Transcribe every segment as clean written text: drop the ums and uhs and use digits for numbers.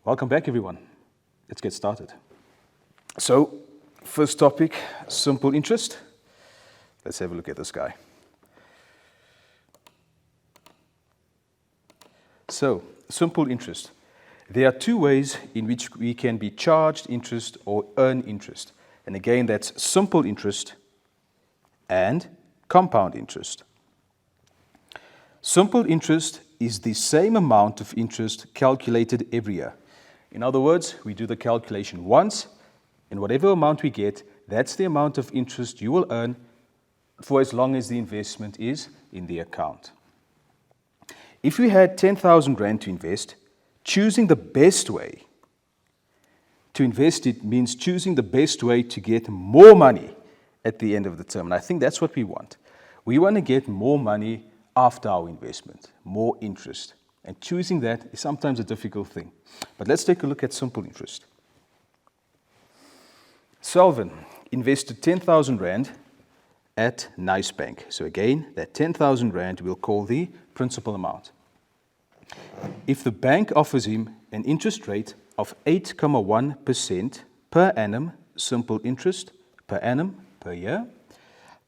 Welcome back, everyone. Let's get started. So, first topic, simple interest. Let's have a look at this guy. So, simple interest. There are two ways in which we can be charged interest or earn interest. And again, that's simple interest and compound interest. Simple interest is the same amount of interest calculated every year. In other words, we do the calculation once, and whatever amount we get, that's the amount of interest you will earn for as long as the investment is in the account. If we had 10,000 Rand to invest, choosing the best way to invest it means choosing the best way to get more money at the end of the term. And I think that's what we want. We want to get more money after our investment, more interest. And choosing that is sometimes a difficult thing. But let's take a look at simple interest. Selvin invested 10,000 Rand at Nice Bank. So again, that 10,000 Rand we'll call the principal amount. If the bank offers him an interest rate of 8.1% per annum, simple interest per annum, per year,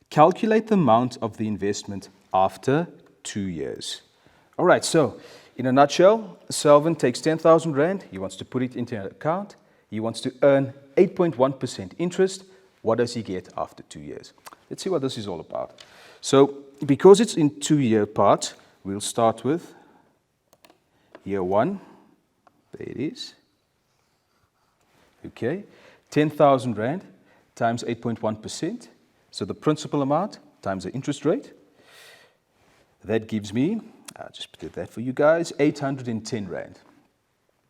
calculate the amount of the investment after 2 years. All right, so in a nutshell, Selvin takes 10,000 Rand, he wants to put it into an account, he wants to earn 8.1% interest. What does he get after 2 years? Let's see what this is all about. So, because it's in 2-year parts, we'll start with year 1. There it is. Okay, 10,000 Rand times 8.1%. So the principal amount times the interest rate. That gives me, I'll just put that for you guys, 810 Rand.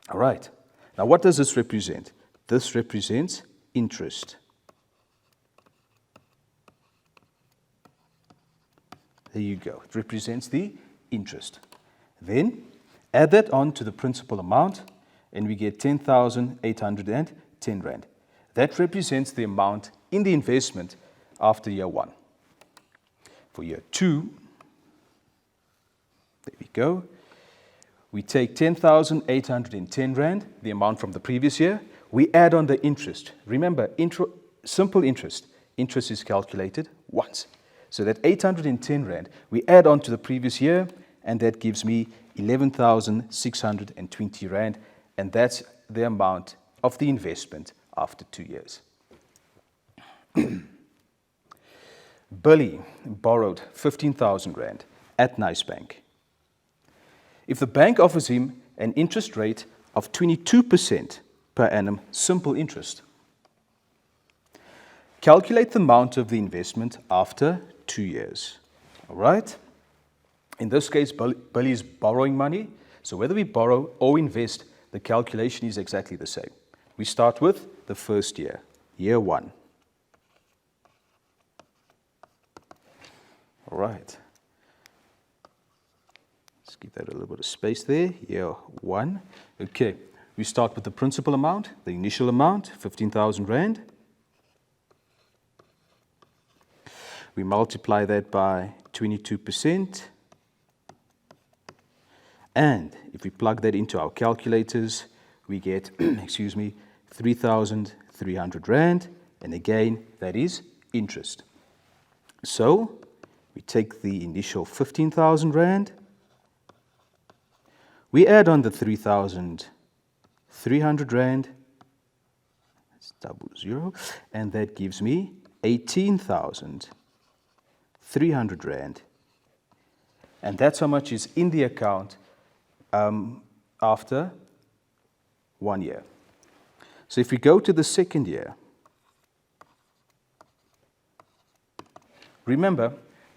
All right. Now what does this represent? This represents interest. There you go. It represents the interest. Then add that on to the principal amount, and we get 10,810 Rand. That represents the amount in the investment after year 1. For year 2, there we go, we take 10,810 Rand, the amount from the previous year. We add on the interest. Remember, simple interest. Interest is calculated once. So that 810 Rand, we add on to the previous year, and that gives me 11,620 Rand, and that's the amount of the investment after 2 years. Billy borrowed 15,000 Rand at Nice Bank. If the bank offers him an interest rate of 22% per annum, simple interest, calculate the amount of the investment after 2 years. All right? In this case, Billy is borrowing money. So whether we borrow or invest, the calculation is exactly the same. We start with the first year, year 1. All right. Let's give that a little bit of space there, year 1. Okay, we start with the principal amount, the initial amount, 15,000 Rand. We multiply that by 22%. And if we plug that into our calculators, we get, 3,300 Rand. And again, that is interest. So we take the initial 15,000 Rand. We add on the 3,300 Rand. That's 00. And that gives me 18,300 Rand. And that's how much is in the account after 1 year. So if we go to the second year, remember,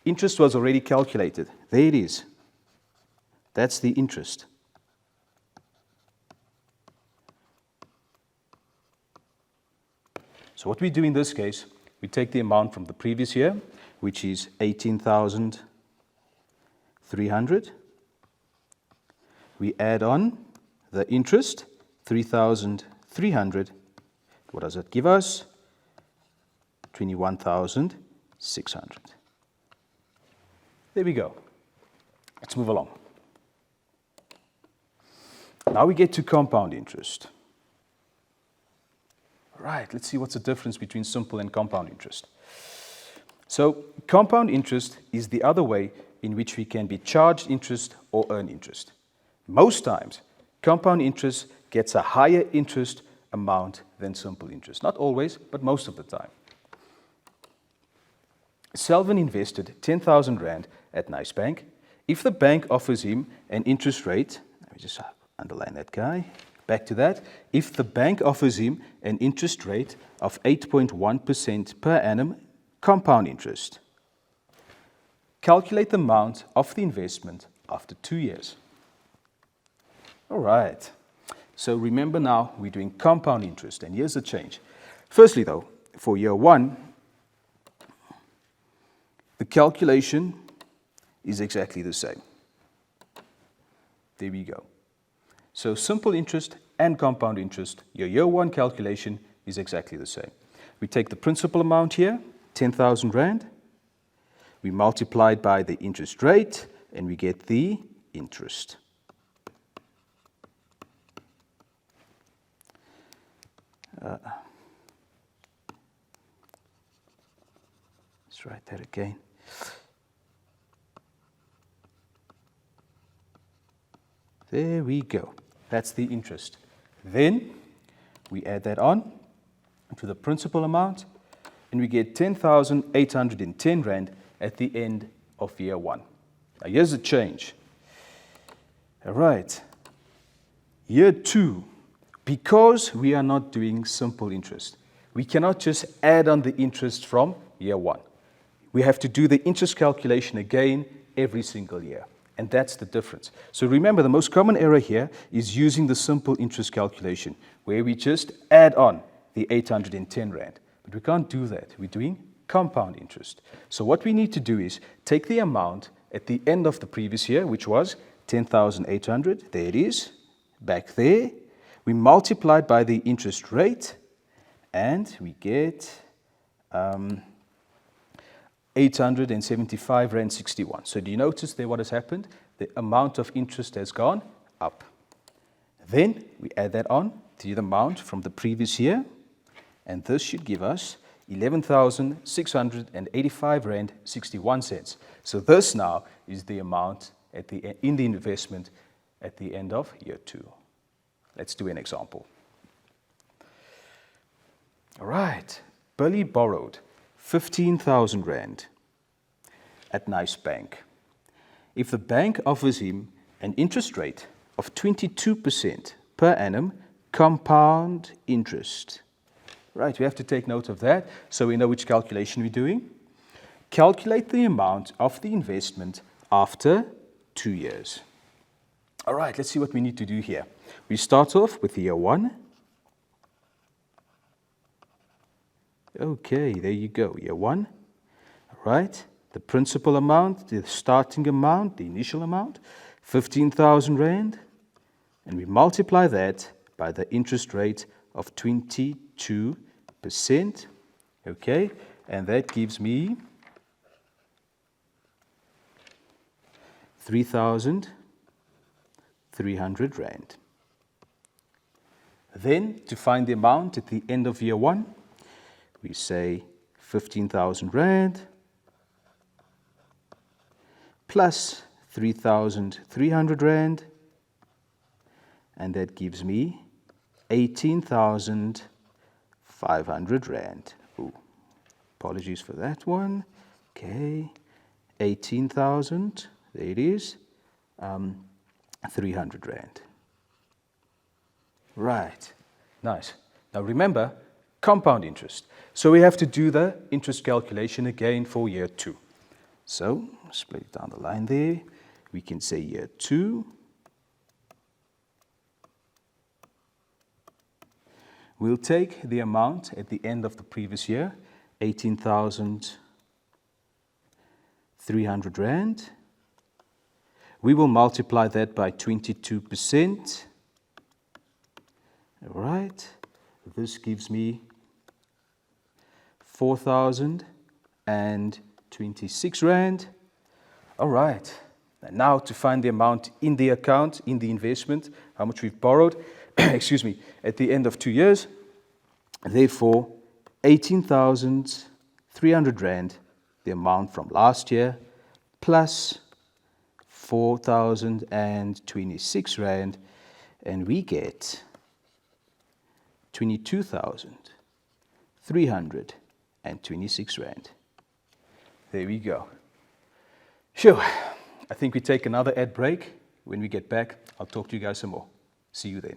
interest was already calculated. There it is. That's the interest. So what we do in this case, we take the amount from the previous year, which is 18,300. We add on the interest, 3,300. What does that give us? 21,600. There we go. Let's move along. Now we get to compound interest. Right, let's see what's the difference between simple and compound interest. So compound interest is the other way in which we can be charged interest or earn interest. Most times, compound interest gets a higher interest amount than simple interest. Not always, but most of the time. Selvin invested 10,000 Rand at Nice Bank. If the bank offers him an interest rate, let me just underline that guy, back to that. If the bank offers him an interest rate of 8.1% per annum, compound interest, calculate the amount of the investment after 2 years. All right. So remember now, we're doing compound interest, and here's the change. Firstly, though, for year 1, the calculation is exactly the same. There we go. So simple interest and compound interest, your year 1 calculation is exactly the same. We take the principal amount here, 10,000 Rand. We multiply it by the interest rate, and we get the interest. Let's write that again. There we go. That's the interest. Then we add that on to the principal amount, and we get 10,810 Rand at the end of year 1. Now here's the change. All right. Year 2, because we are not doing simple interest, we cannot just add on the interest from year 1. We have to do the interest calculation again every single year. And that's the difference. So remember, the most common error here is using the simple interest calculation, where we just add on the 810 Rand. But we can't do that. We're doing compound interest. So what we need to do is take the amount at the end of the previous year, which was 10,800. There it is, back there. We multiply it by the interest rate, and we get 875 Rand 61. So do you notice there what has happened? The amount of interest has gone up. Then we add that on to the amount from the previous year, and this should give us 11,685 Rand 61 cents. So this now is the amount in the investment at the end of year 2. Let's do an example. All right, Billy borrowed 15,000 Rand at Nice Bank. If the bank offers him an interest rate of 22% per annum, compound interest. Right, we have to take note of that so we know which calculation we're doing. Calculate the amount of the investment after 2 years. All right, let's see what we need to do here. We start off with year 1. Okay, there you go, year 1. All right, the principal amount, the starting amount, the initial amount, 15,000 Rand. And we multiply that by the interest rate of 22%. Okay, and that gives me 3,300 Rand. Then, to find the amount at the end of year 1, we say 15,000 Rand plus 3,300 Rand, and that gives me 18,500 Rand. Ooh, apologies for that one. Okay, 18,000, there it is, 300 Rand. Right, nice. Now remember, compound interest. So we have to do the interest calculation again for year 2. So, split it down the line there. We can say year 2. We'll take the amount at the end of the previous year, 18,300 Rand. We will multiply that by 22%. All right, this gives me 4,026 Rand. All right, And now to find the amount in the account, in the investment, how much we've borrowed, excuse me, at the end of 2 years. Therefore, 18,300 Rand, the amount from last year, plus 4,026 Rand, and we get 22,326 Rand. There we go. Sure. I think we take another ad break. When we get back, I'll talk to you guys some more. See you then.